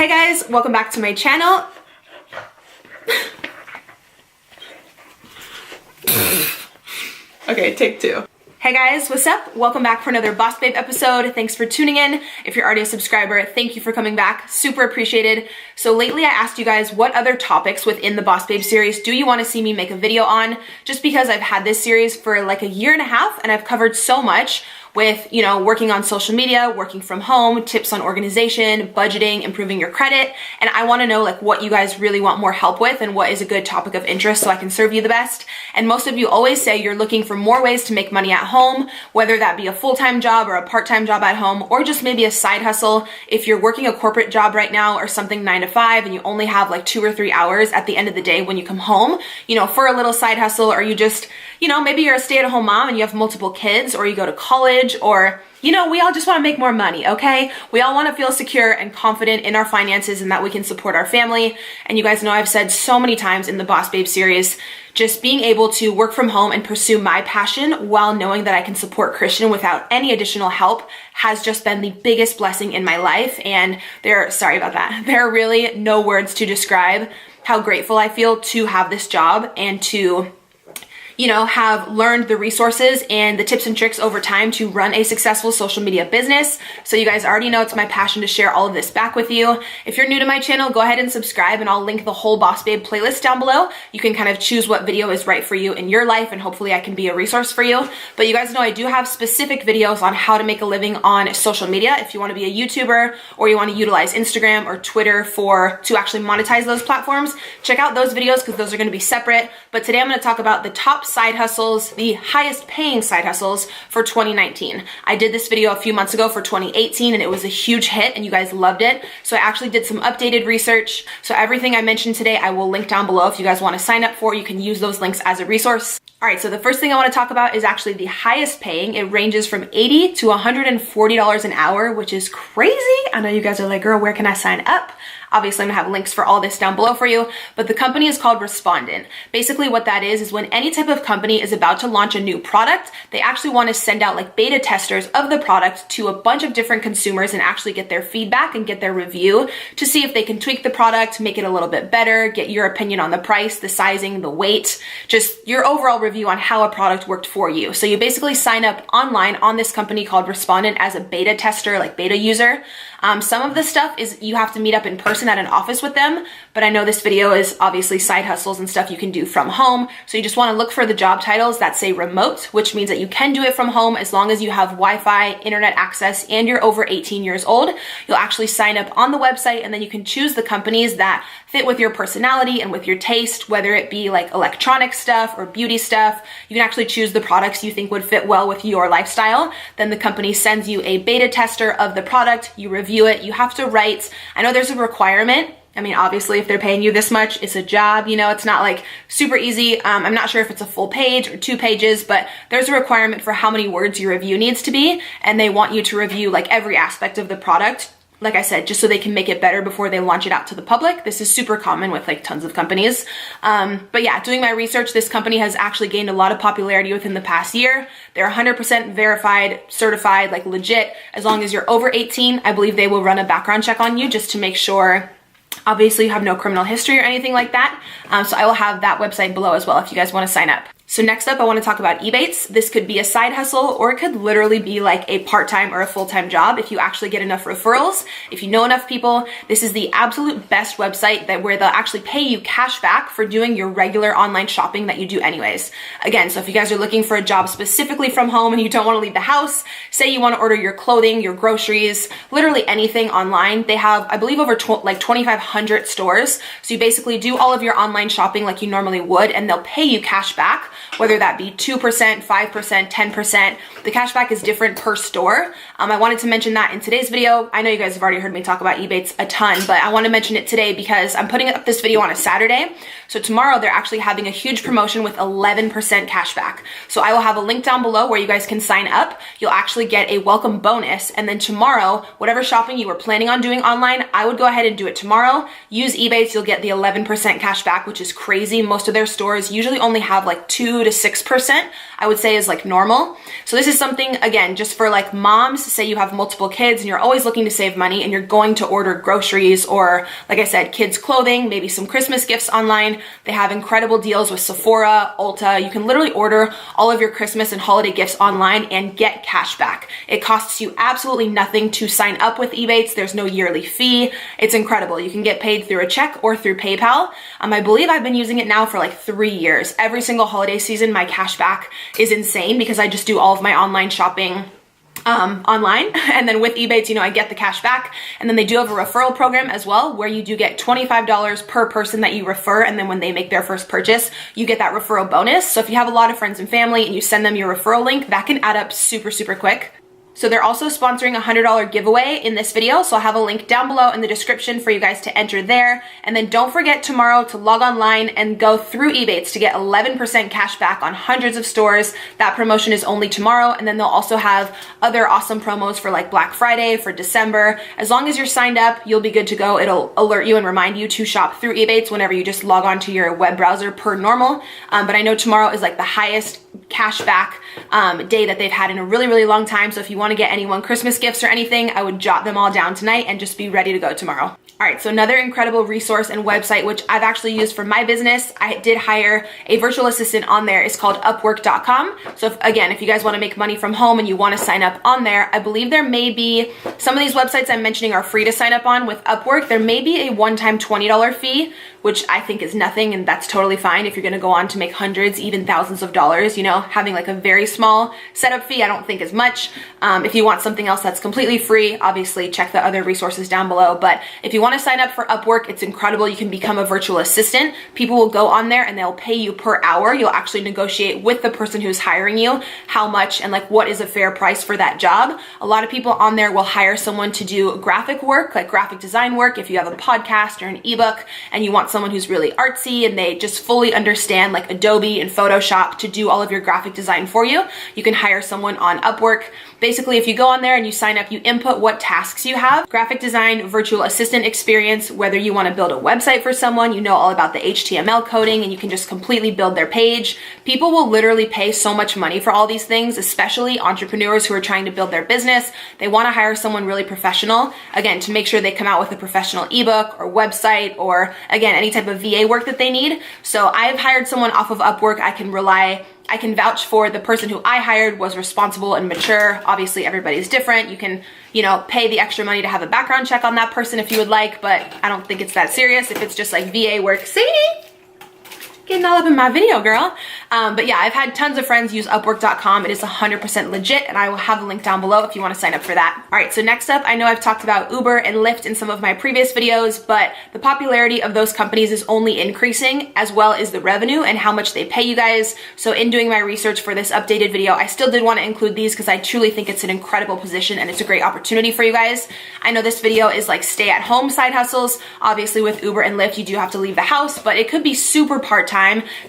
Hey guys, welcome back to my channel. Okay, take two. Hey guys, what's up? Welcome back for another Boss Babe episode. Thanks for tuning in. If you're already a subscriber, thank you for coming back. Super appreciated. So lately I asked you guys what other topics within the Boss Babe series do you want to see me make a video on? Just because I've had this series for like a year and a half and I've covered so much with, you know, working on social media, working from home, tips on organization, budgeting, improving your credit. And I want to know like what you guys really want more help with and what is a good topic of interest so I can serve you the best. And most of you always say you're looking for more ways to make money at home, whether that be a full-time job or a part-time job at home, or just maybe a side hustle. If you're working a corporate job right now or something 9 to 5 and you only have like 2 or 3 hours at the end of the day when you come home, you know, for a little side hustle, or you just, you know, maybe you're a stay-at-home mom and you have multiple kids, or you go to college, or, you know, we all just want to make more money, okay? We all want to feel secure and confident in our finances and that we can support our family. And you guys know I've said so many times in the Boss Babe series, just being able to work from home and pursue my passion while knowing that I can support Christian without any additional help has just been the biggest blessing in my life. And there are really no words to describe how grateful I feel to have this job and to, you know, have learned the resources and the tips and tricks over time to run a successful social media business. So you guys already know it's my passion to share all of this back with you. If you're new to my channel, go ahead and subscribe and I'll link the whole Boss Babe playlist down below. You can kind of choose what video is right for you in your life and hopefully I can be a resource for you. But you guys know I do have specific videos on how to make a living on social media. If you want to be a YouTuber or you want to utilize Instagram or Twitter to actually monetize those platforms, check out those videos because those are going to be separate. But today I'm going to talk about the top side hustles, the highest paying side hustles for 2019. I did this video a few months ago for 2018 and it was a huge hit and you guys loved it. So I actually did some updated research. So everything I mentioned today, I will link down below. If you guys want to sign up for, you can use those links as a resource. All right, so the first thing I want to talk about is actually the highest paying. It ranges from $80 to $140 an hour, which is crazy. I know you guys are like, girl, where can I sign up? Obviously, I'm gonna have links for all this down below for you, but the company is called Respondent. Basically what that is when any type of company is about to launch a new product, they actually wanna send out like beta testers of the product to a bunch of different consumers and actually get their feedback and get their review to see if they can tweak the product, make it a little bit better, get your opinion on the price, the sizing, the weight, just your overall review on how a product worked for you. So you basically sign up online on this company called Respondent as a beta tester, like beta user. Some of the stuff is you have to meet up in person at an office with them, but I know this video is obviously side hustles and stuff you can do from home. So you just want to look for the job titles that say remote, which means that you can do it from home as long as you have Wi-Fi, internet access, and you're over 18 years old. You'll actually sign up on the website and then you can choose the companies that fit with your personality and with your taste, whether it be like electronic stuff or beauty stuff. You can actually choose the products you think would fit well with your lifestyle. Then the company sends you a beta tester of the product, you review it, you have to write, I know there's a requirement. I mean, obviously, if they're paying you this much, it's a job, you know, it's not like super easy. I'm not sure if it's a full page or 2 pages, but there's a requirement for how many words your review needs to be. And they want you to review like every aspect of the product. Like I said, just so they can make it better before they launch it out to the public. This is super common with like tons of companies. But yeah, doing my research, this company has actually gained a lot of popularity within the past year. They're 100% verified, certified, like legit. As long as you're over 18, I believe they will run a background check on you just to make sure obviously you have no criminal history or anything like that. So I will have that website below as well if you guys want to sign up. So next up, I want to talk about Ebates. This could be a side hustle or it could literally be like a part-time or a full-time job if you actually get enough referrals. If you know enough people, this is the absolute best website where they'll actually pay you cash back for doing your regular online shopping that you do anyways. Again, so if you guys are looking for a job specifically from home and you don't want to leave the house, say you want to order your clothing, your groceries, literally anything online, they have, I believe, over like 2,500 stores. So you basically do all of your online shopping like you normally would and they'll pay you cash back, whether that be 2%, 5%, 10%. The cashback is different per store. I wanted to mention that in today's video. I know you guys have already heard me talk about Ebates a ton, but I want to mention it today because I'm putting up this video on a Saturday. So tomorrow they're actually having a huge promotion with 11% cashback. So I will have a link down below where you guys can sign up. You'll actually get a welcome bonus. And then tomorrow, whatever shopping you were planning on doing online, I would go ahead and do it tomorrow. Use Ebates, you'll get the 11% cashback, which is crazy. Most of their stores usually only have like 2 2 to 6%, I would say is like normal. So this is something, again, just for like moms, say you have multiple kids and you're always looking to save money and you're going to order groceries or, like I said, kids clothing, maybe some Christmas gifts online. They have incredible deals with Sephora, Ulta. You can literally order all of your Christmas and holiday gifts online and get cash back. It costs you absolutely nothing to sign up with Ebates. There's no yearly fee. It's incredible. You can get paid through a check or through PayPal. I believe I've been using it now for like 3 years. Every single holiday season, my cash back is insane because I just do all of my online shopping online. And then with Ebates, you know, I get the cash back. And then they do have a referral program as well, where you do get $25 per person that you refer. And then when they make their first purchase, you get that referral bonus. So if you have a lot of friends and family and you send them your referral link, that can add up super, super quick. So they're also sponsoring a $100 giveaway in this video. So I'll have a link down below in the description for you guys to enter there. And then don't forget tomorrow to log online and go through Ebates to get 11% cash back on hundreds of stores. That promotion is only tomorrow. And then they'll also have other awesome promos for like Black Friday, for December. As long as you're signed up, you'll be good to go. It'll alert you and remind you to shop through Ebates whenever you just log on to your web browser per normal. But I know tomorrow is like the highest cash back day that they've had in a really, really long time. So if you want to get anyone Christmas gifts or anything, I would jot them all down tonight and just be ready to go tomorrow. All right, so another incredible resource and website, which I've actually used for my business, I did hire a virtual assistant on there, is called Upwork.com. So if you guys want to make money from home and you want to sign up on there, I believe there may be, some of these websites I'm mentioning are free to sign up on. With Upwork, there may be a one-time $20 fee, which I think is nothing, and that's totally fine if you're gonna go on to make hundreds, even thousands of dollars. You know, having like a very small setup fee I don't think is much. If you want something else that's completely free, obviously check the other resources down below. But if you wanna sign up for Upwork, it's incredible. You can become a virtual assistant. People will go on there and they'll pay you per hour. You'll actually negotiate with the person who's hiring you how much and like what is a fair price for that job. A lot of people on there will hire someone to do graphic work, like graphic design work. If you have a podcast or an ebook and you want someone who's really artsy and they just fully understand like Adobe and Photoshop to do all of your graphic design for you, you can hire someone on Upwork. Basically, if you go on there and you sign up, you input what tasks you have, graphic design, virtual assistant experience, whether you want to build a website for someone, you know all about the HTML coding and you can just completely build their page. People will literally pay so much money for all these things, especially entrepreneurs who are trying to build their business. They want to hire someone really professional, again, to make sure they come out with a professional ebook or website or, again, any type of VA work that they need. So I've hired someone off of Upwork. I can vouch for the person who I hired was responsible and mature. Obviously, everybody's different. You can, you know, pay the extra money to have a background check on that person if you would like, but I don't think it's that serious if it's just like VA work. See? Getting all up in my video, girl. But yeah, I've had tons of friends use Upwork.com. It is 100% legit, and I will have the link down below if you want to sign up for that. All right, so next up, I know I've talked about Uber and Lyft in some of my previous videos, but the popularity of those companies is only increasing, as well as the revenue and how much they pay you guys. So in doing my research for this updated video, I still did want to include these because I truly think it's an incredible position and it's a great opportunity for you guys. I know this video is like stay-at-home side hustles. Obviously, with Uber and Lyft, you do have to leave the house, but it could be super part-time.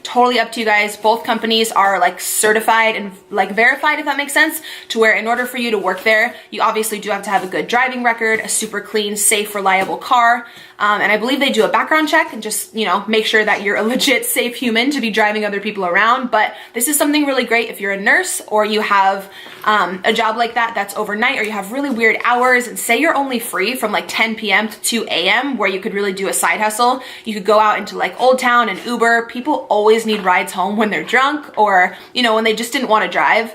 Totally up to you guys. Both companies are like certified and like verified, if that makes sense, to where in order for you to work there, you obviously do have to have a good driving record, a super clean, safe, reliable car. And I believe they do a background check and just, you know, make sure that you're a legit safe human to be driving other people around. But this is something really great if you're a nurse or you have a job like that that's overnight, or you have really weird hours, and say you're only free from like 10 p.m. to 2 a.m. where you could really do a side hustle. You could go out into like Old Town and Uber. People always need rides home when they're drunk or, you know, when they just didn't want to drive.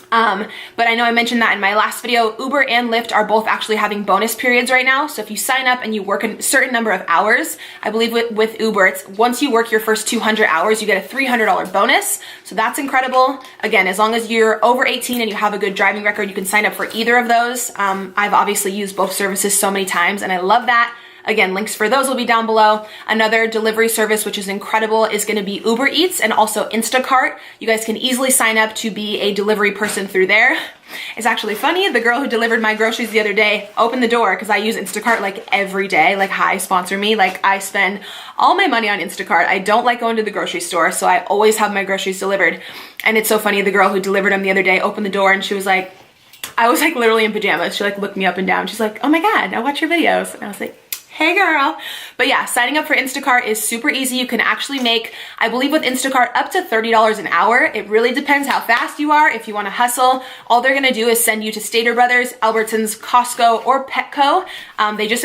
But I know I mentioned that in my last video. Uber and Lyft are both actually having bonus periods right now. So if you sign up and you work a certain number of hours, I believe with Uber, it's once you work your first 200 hours, you get a $300 bonus. So that's incredible. Again, as long as you're over 18 and you have a good driving record, you can sign up for either of those. I've obviously used both services so many times and I love that. Again, links for those will be down below. Another delivery service, which is incredible, is going to be Uber Eats and also Instacart. You guys can easily sign up to be a delivery person through there. It's actually funny. The girl who delivered my groceries the other day opened the door because I use Instacart like every day. Like, hi, sponsor me. Like, I spend all my money on Instacart. I don't like going to the grocery store, so I always have my groceries delivered. And it's so funny. The girl who delivered them the other day opened the door and she was like, I was like literally in pajamas. She like looked me up and down. She's like, oh my God, I watch your videos. And I was like, Hey girl. But yeah, signing up for Instacart is super easy. You can actually make, I believe with Instacart, up to $30 an hour. It really depends how fast you are. If you want to hustle, all they're going to do is send you to Stater Brothers, Albertsons, Costco, or Petco. They just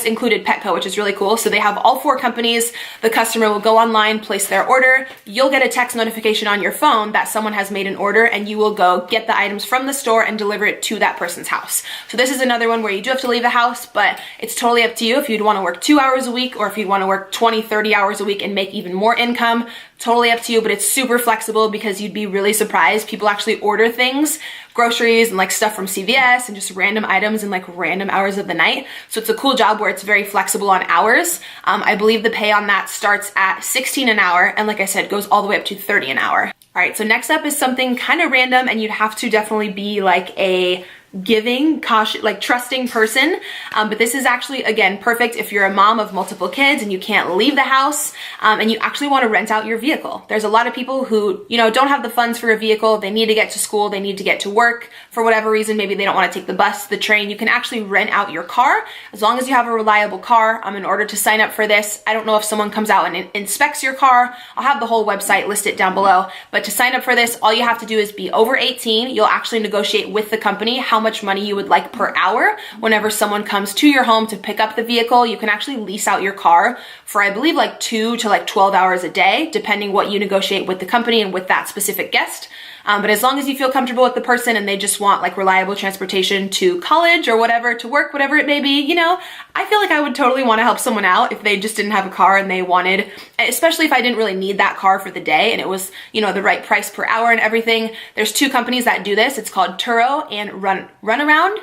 included Petco, which is really cool. So they have all 4 companies. The customer will go online, place their order. You'll get a text notification on your phone that someone has made an order, and you will go get the items from the store and deliver it to that person's house. So this is another one where you do have to leave the house, but it's totally up to you if you'd want to work 2 hours a week or if you'd want to work 20, 30 hours a week and make even more income. Totally up to you, but it's super flexible because you'd be really surprised. People actually order things, groceries and like stuff from CVS and just random items in like random hours of the night. So it's a cool job where it's very flexible on hours. I believe the pay on that starts at $16 an hour. And like I said, goes all the way up to $30 an hour. All right, so next up is something kind of random, and you'd have to definitely be like a giving, cautious, like trusting person. But this is actually, again, perfect if you're a mom of multiple kids and you can't leave the house and you actually want to rent out your vehicle. There's a lot of people who, you know, don't have the funds for a vehicle. They need to get to school. They need to get to work for whatever reason. Maybe they don't want to take the bus, the train. You can actually rent out your car as long as you have a reliable car. In order to sign up for this, I don't know if someone comes out and inspects your car. I'll have the whole website listed down below. But to sign up for this, all you have to do is be over 18. You'll actually negotiate with the company how much money you would like per hour. Whenever someone comes to your home to pick up the vehicle, you can actually lease out your car for, I believe, like 2 to like 12 hours a day, depending what you negotiate with the company and with that specific guest. But as long as you feel comfortable with the person and they just want like reliable transportation to college or whatever, to work, whatever it may be, you know, I feel like I would totally want to help someone out if they just didn't have a car and they wanted, especially if I didn't really need that car for the day and it was, you know, the right price per hour and everything. There's 2 companies that do this. It's called Turo and Runaround,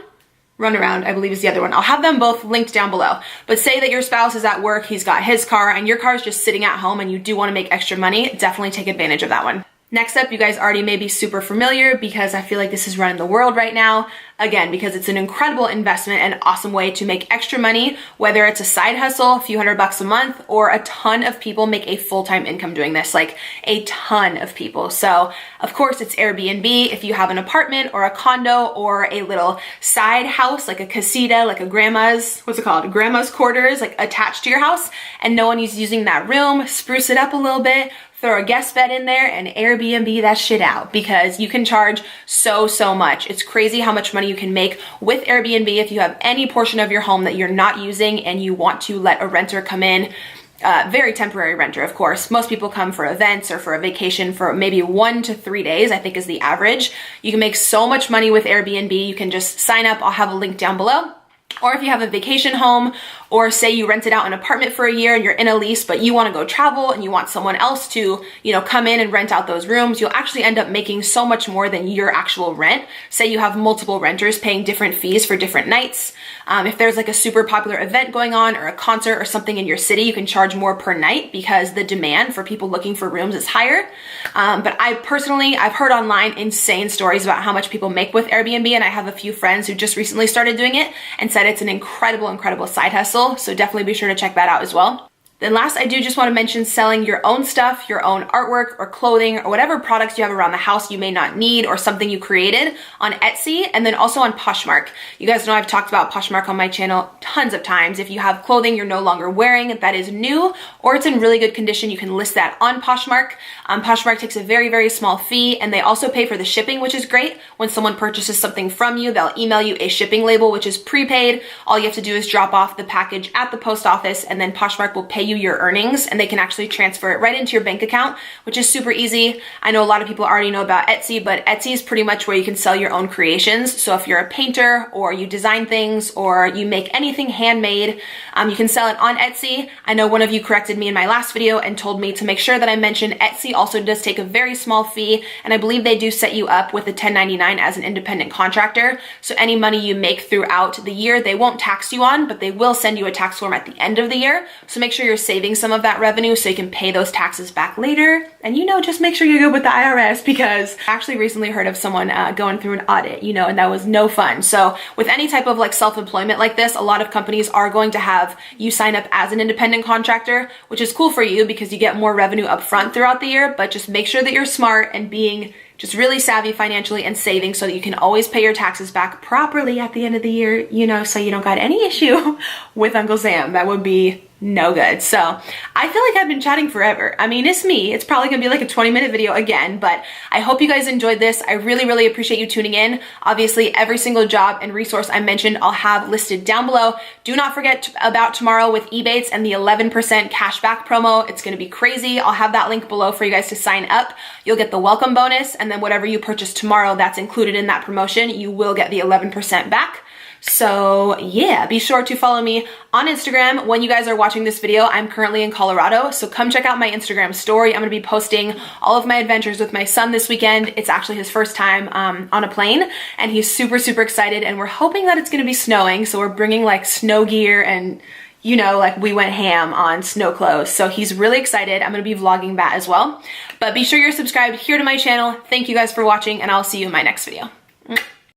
I believe is the other one. I'll have them both linked down below. But say that your spouse is at work, he's got his car, and your car is just sitting at home and you do want to make extra money, definitely take advantage of that one. Next up, you guys already may be super familiar because I feel like this is running the world right now. Again, because it's an incredible investment and awesome way to make extra money, whether it's a side hustle, a few $100 a month, or a ton of people make a full-time income doing this, like a ton of people. So of course it's Airbnb. If you have an apartment or a condo or a little side house, like a casita, like a grandma's, what's it called? Grandma's quarters, like attached to your house, and no one is using that room, spruce it up a little bit, throw a guest bed in there and Airbnb that shit out because you can charge so much. It's crazy how much money you can make with Airbnb if you have any portion of your home that you're not using and you want to let a renter come in. Very temporary renter, of course. Most people come for events or for a vacation for maybe 1 to 3 days, I think is the average. You can make so much money with Airbnb. You can just sign up. I'll have a link down below. Or if you have a vacation home, or say you rented out an apartment for a year and you're in a lease, but you want to go travel and you want someone else to, you know, come in and rent out those rooms, you'll actually end up making so much more than your actual rent. Say you have multiple renters paying different fees for different nights. If there's like a super popular event going on or a concert or something in your city, you can charge more per night because the demand for people looking for rooms is higher. But I've heard online insane stories about how much people make with Airbnb, and I have a few friends who just recently started doing it and said it's an incredible side hustle. So definitely be sure to check that out as well. Then last, I do just want to mention selling your own stuff, your own artwork or clothing or whatever products you have around the house you may not need or something you created on Etsy, and then also on Poshmark. You guys know I've talked about Poshmark on my channel tons of times. If you have clothing you're no longer wearing that is new or it's in really good condition, you can list that on Poshmark. Poshmark takes a very small fee, and they also pay for the shipping, which is great. When someone purchases something from you, they'll email you a shipping label, which is prepaid. All you have to do is drop off the package at the post office, and then Poshmark will pay you your earnings, and they can actually transfer it right into your bank account, which is super easy. I know a lot of people already know about Etsy, but Etsy is pretty much where you can sell your own creations. So if you're a painter or you design things or you make anything handmade, you can sell it on Etsy. I know one of you corrected me in my last video and told me to make sure that I mention Etsy also does take a very small fee, and I believe they do set you up with a 1099 as an independent contractor. So any money you make throughout the year, they won't tax you on, but they will send you a tax form at the end of the year. So make sure you're just saving some of that revenue so you can pay those taxes back later. And just make sure you're good with the IRS, because I actually recently heard of someone going through an audit, and that was no fun. So with any type of like self-employment like this, a lot of companies are going to have you sign up as an independent contractor, which is cool for you because you get more revenue up front throughout the year, but just make sure that you're smart and being just really savvy financially and saving so that you can always pay your taxes back properly at the end of the year, so you don't got any issue with Uncle Sam. That would be no good. So I feel like I've been chatting forever. I mean, it's me. It's probably gonna be like a 20-minute video again, but I hope you guys enjoyed this. I really, really appreciate you tuning in. Obviously, every single job and resource I mentioned, I'll have listed down below. Do not forget about tomorrow with Ebates and the 11% cashback promo. It's gonna be crazy. I'll have that link below for you guys to sign up. You'll get the welcome bonus, and then whatever you purchase tomorrow that's included in that promotion, you will get the 11% back. So yeah, be sure to follow me on Instagram. When you guys are watching this video, I'm currently in Colorado, so come check out my Instagram story. I'm gonna be posting all of my adventures with my son this weekend. It's actually his first time on a plane, and he's super, super excited, and we're hoping that it's gonna be snowing, so we're bringing like snow gear and like we went ham on snow clothes. So he's really excited. I'm gonna be vlogging that as well. But be sure you're subscribed here to my channel. Thank you guys for watching, and I'll see you in my next video.